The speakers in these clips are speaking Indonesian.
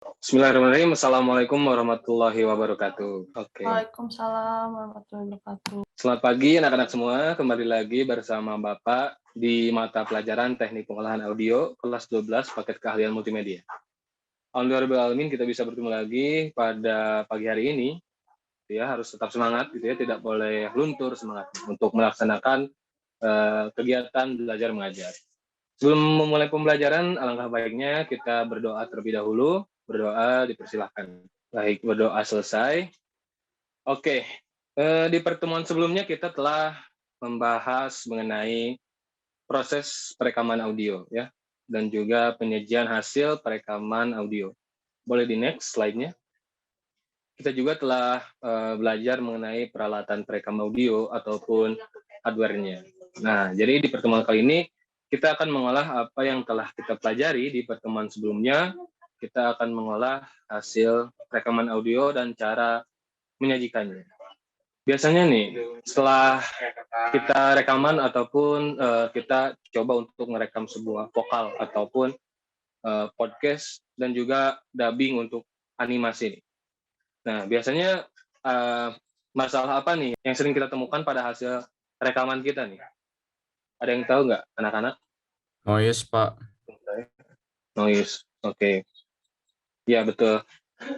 Bismillahirrahmanirrahim. Assalamualaikum warahmatullahi wabarakatuh. Oke. Waalaikumsalam warahmatullahi wabarakatuh. Selamat pagi anak-anak semua. Kembali lagi bersama Bapak di mata pelajaran Teknik Pengolahan Audio kelas 12 paket keahlian multimedia. Alhamdulillah kita bisa bertemu lagi pada pagi hari ini. Ya, harus tetap semangat gitu ya, tidak boleh luntur semangat untuk melaksanakan kegiatan belajar mengajar. Sebelum memulai pembelajaran, alangkah baiknya kita berdoa terlebih dahulu. Berdoa dipersilahkan. Baik, berdoa selesai. Oke, di pertemuan sebelumnya kita telah membahas mengenai proses perekaman audio ya, dan juga penyajian hasil perekaman audio. Boleh di next slide-nya. Kita juga telah belajar mengenai peralatan perekam audio ataupun hardware-nya. Nah, jadi di pertemuan kali ini kita akan mengolah apa yang telah kita pelajari di pertemuan sebelumnya. Kita akan mengolah hasil rekaman audio dan cara menyajikannya. Biasanya nih, setelah kita rekaman ataupun kita coba untuk merekam sebuah vokal ataupun podcast dan juga dubbing untuk animasi nih. Nah, biasanya masalah apa nih yang sering kita temukan pada hasil rekaman kita nih? Ada yang tahu nggak, anak-anak? Noise, Pak. Noise, oke. Ya, betul.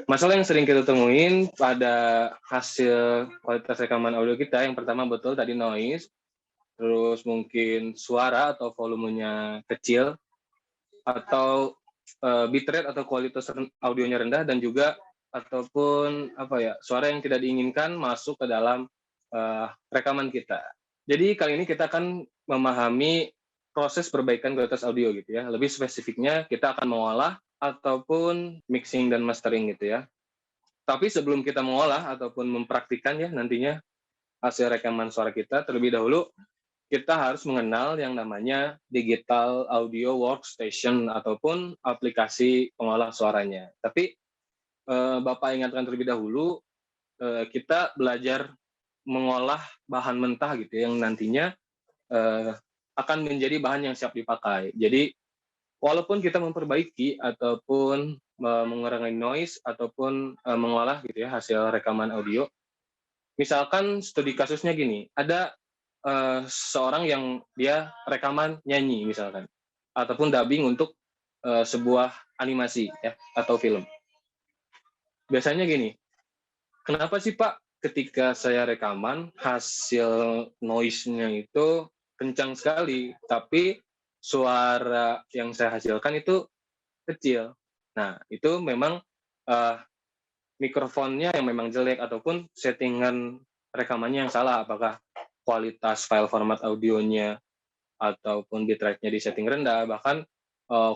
Masalah yang sering kita temuin pada hasil kualitas rekaman audio kita, yang pertama betul tadi noise, terus mungkin suara atau volumenya kecil, atau bitrate atau kualitas audionya rendah, dan juga ataupun suara yang tidak diinginkan masuk ke dalam rekaman kita. Jadi kali ini kita akan memahami proses perbaikan kualitas audio gitu ya. Lebih spesifiknya kita akan mengolah ataupun mixing dan mastering gitu ya. Tapi sebelum kita mengolah ataupun mempraktikkan ya nantinya hasil rekaman suara kita, terlebih dahulu kita harus mengenal yang namanya digital audio workstation ataupun aplikasi pengolah suaranya. Tapi Bapak ingatkan terlebih dahulu, kita belajar mengolah bahan mentah gitu yang nantinya akan menjadi bahan yang siap dipakai. Jadi walaupun kita memperbaiki ataupun mengurangi noise ataupun mengolah gitu ya hasil rekaman audio, misalkan studi kasusnya gini, ada seorang yang dia rekaman nyanyi misalkan, ataupun dubbing untuk sebuah animasi ya atau film. Biasanya gini, kenapa sih Pak ketika saya rekaman hasil noise-nya itu kencang sekali, tapi suara yang saya hasilkan itu kecil. Nah, itu memang mikrofonnya yang memang jelek ataupun settingan rekamannya yang salah. Apakah kualitas file format audionya ataupun bitrate-nya di setting rendah, bahkan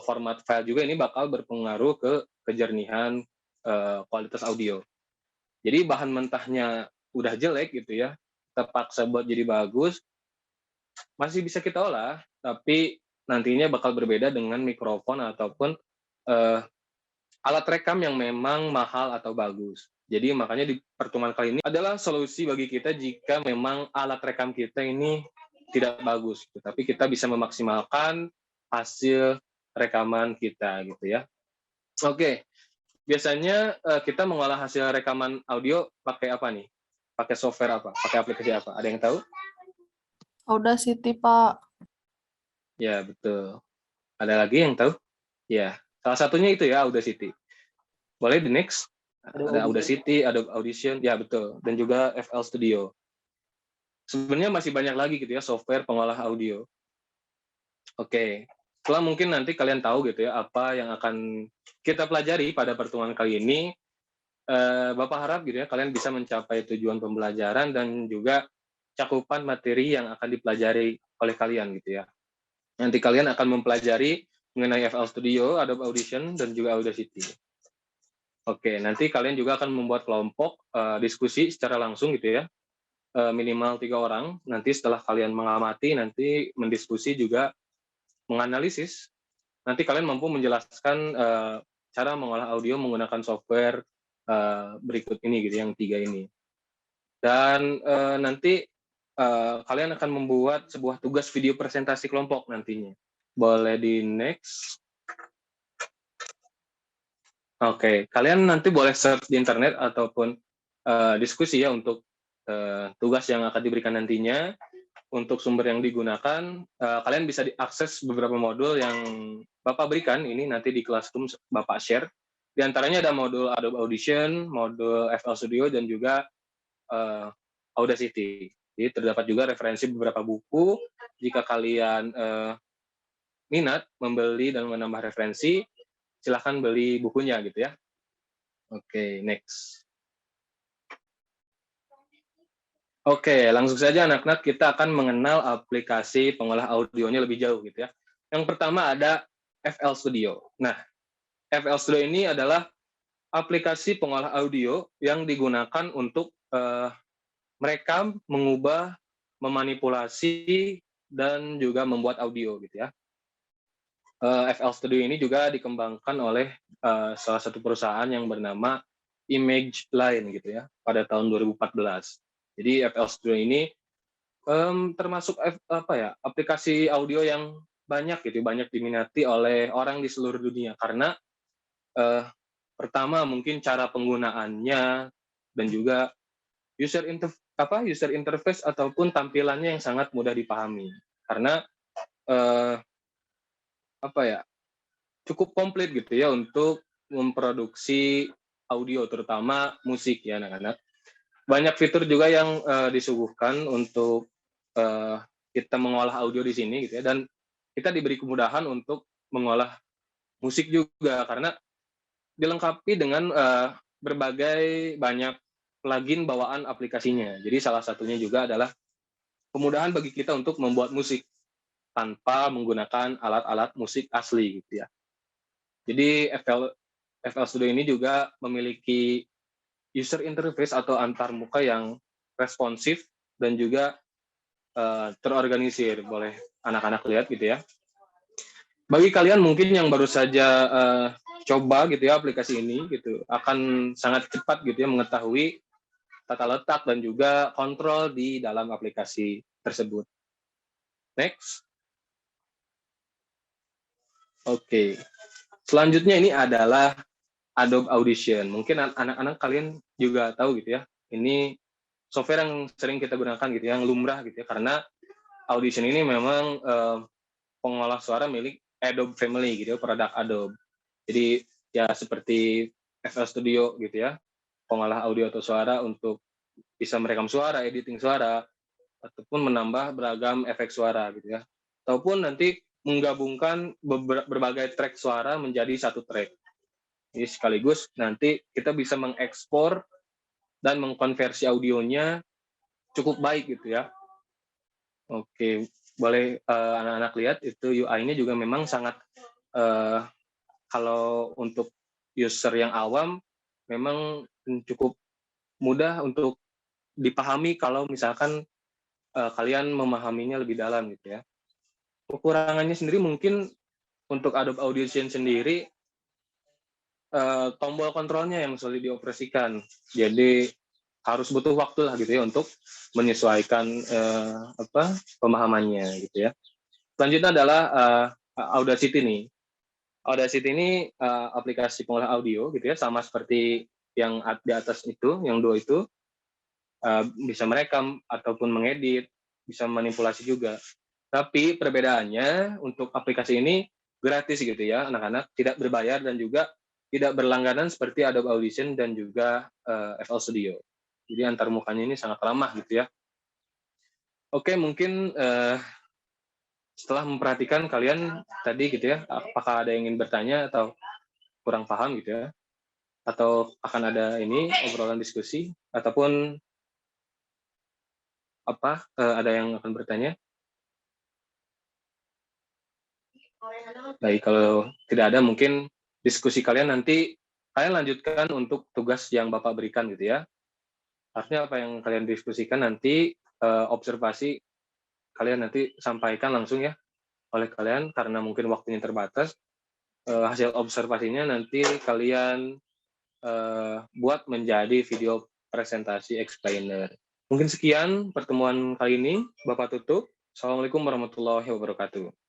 format file juga ini bakal berpengaruh ke kejernihan kualitas audio. Jadi bahan mentahnya udah jelek gitu ya, terpaksa buat jadi bagus, masih bisa kita olah, tapi nantinya bakal berbeda dengan mikrofon ataupun alat rekam yang memang mahal atau bagus. Jadi makanya di pertemuan kali ini adalah solusi bagi kita jika memang alat rekam kita ini tidak bagus, tapi kita bisa memaksimalkan hasil rekaman kita gitu ya. Oke, biasanya kita mengolah hasil rekaman audio pakai apa nih? Pakai software apa? Pakai aplikasi apa? Ada yang tahu? Audacity, Pak. Ya, betul. Ada lagi yang tahu? Ya, salah satunya itu ya, Audacity. Boleh di next? Ada Audacity, ada Audition, ya betul. Dan juga FL Studio. Sebenarnya masih banyak lagi gitu ya, software pengolah audio. Oke, setelah mungkin nanti kalian tahu gitu ya, apa yang akan kita pelajari pada pertemuan kali ini, Bapak harap gitu ya kalian bisa mencapai tujuan pembelajaran dan juga cakupan materi yang akan dipelajari oleh kalian gitu ya. Nanti kalian akan mempelajari mengenai FL Studio, Adobe Audition, dan juga Audacity. Oke, nanti kalian juga akan membuat kelompok diskusi secara langsung gitu ya, minimal 3 orang. Nanti setelah kalian mengamati, nanti mendiskusi juga menganalisis. Nanti kalian mampu menjelaskan cara mengolah audio menggunakan software berikut ini gitu, yang 3 ini. Dan nanti kalian akan membuat sebuah tugas video presentasi kelompok nantinya. Boleh di next. Oke, kalian nanti boleh search di internet ataupun diskusi ya untuk tugas yang akan diberikan nantinya. Untuk sumber yang digunakan, kalian bisa diakses beberapa modul yang Bapak berikan, ini nanti di Classroom Bapak share. Di antaranya ada modul Adobe Audition, modul FL Studio, dan juga Audacity. Jadi terdapat juga referensi beberapa buku. Jika kalian minat membeli dan menambah referensi, silahkan beli bukunya gitu ya. Oke, next. Oke, langsung saja anak-anak kita akan mengenal aplikasi pengolah audionya lebih jauh gitu ya. Yang pertama ada FL Studio. Nah, FL Studio ini adalah aplikasi pengolah audio yang digunakan untuk merekam, mengubah, memanipulasi, dan juga membuat audio gitu ya. FL Studio ini juga dikembangkan oleh salah satu perusahaan yang bernama Image Line gitu ya pada tahun 2014. Jadi FL Studio ini termasuk aplikasi audio yang banyak gitu, banyak diminati oleh orang di seluruh dunia karena pertama mungkin cara penggunaannya dan juga user interface ataupun tampilannya yang sangat mudah dipahami karena cukup komplit gitu ya untuk memproduksi audio terutama musik ya anak-anak. Banyak fitur juga yang disuguhkan untuk kita mengolah audio di sini gitu ya, dan kita diberi kemudahan untuk mengolah musik juga karena dilengkapi dengan berbagai banyak plugin bawaan aplikasinya. Jadi salah satunya juga adalah kemudahan bagi kita untuk membuat musik tanpa menggunakan alat-alat musik asli gitu ya. Jadi FL Studio ini juga memiliki user interface atau antarmuka yang responsif dan juga terorganisir. Boleh anak-anak lihat gitu ya. Bagi kalian mungkin yang baru saja coba gitu ya aplikasi ini gitu, akan sangat cepat gitu ya mengetahui tata letak dan juga kontrol di dalam aplikasi tersebut. Next. Oke. Selanjutnya ini adalah Adobe Audition. Mungkin anak-anak kalian juga tahu gitu ya. Ini software yang sering kita gunakan gitu ya, yang lumrah gitu ya, karena Audition ini memang pengolah suara milik Adobe Family gitu ya, produk Adobe. Jadi ya seperti FL Studio gitu ya, pengolah audio atau suara untuk bisa merekam suara, editing suara, ataupun menambah beragam efek suara gitu ya. Ataupun nanti menggabungkan berbagai track suara menjadi satu track. Jadi sekaligus nanti kita bisa mengekspor dan mengkonversi audionya cukup baik gitu ya. Oke, boleh anak-anak lihat itu UI-nya juga memang sangat kalau untuk user yang awam memang cukup mudah untuk dipahami kalau misalkan kalian memahaminya lebih dalam gitu ya. Kekurangannya sendiri mungkin untuk Adobe Audition sendiri tombol kontrolnya yang sulit dioperasikan. Jadi harus butuh waktu lah gitu ya untuk menyesuaikan pemahamannya gitu ya. Selanjutnya adalah Audacity nih. Audacity ini aplikasi pengolah audio gitu ya, sama seperti yang di atas itu, yang dua itu, bisa merekam ataupun mengedit, bisa manipulasi juga. Tapi perbedaannya untuk aplikasi ini gratis gitu ya, anak-anak, tidak berbayar dan juga tidak berlangganan seperti Adobe Audition dan juga FL Studio. Jadi antar mukanya ini sangat ramah gitu ya. Oke, mungkin setelah memperhatikan kalian tadi gitu ya, apakah ada yang ingin bertanya atau kurang paham gitu ya, atau akan ada ini obrolan diskusi ataupun ada yang akan bertanya? Baik, kalau tidak ada mungkin diskusi kalian nanti kalian lanjutkan untuk tugas yang Bapak berikan gitu ya. Artinya apa yang kalian diskusikan nanti observasi kalian nanti sampaikan langsung ya oleh kalian karena mungkin waktunya terbatas. Hasil observasinya nanti kalian buat menjadi video presentasi explainer. Mungkin sekian pertemuan kali ini, Bapak tutup. Assalamualaikum warahmatullahi wabarakatuh.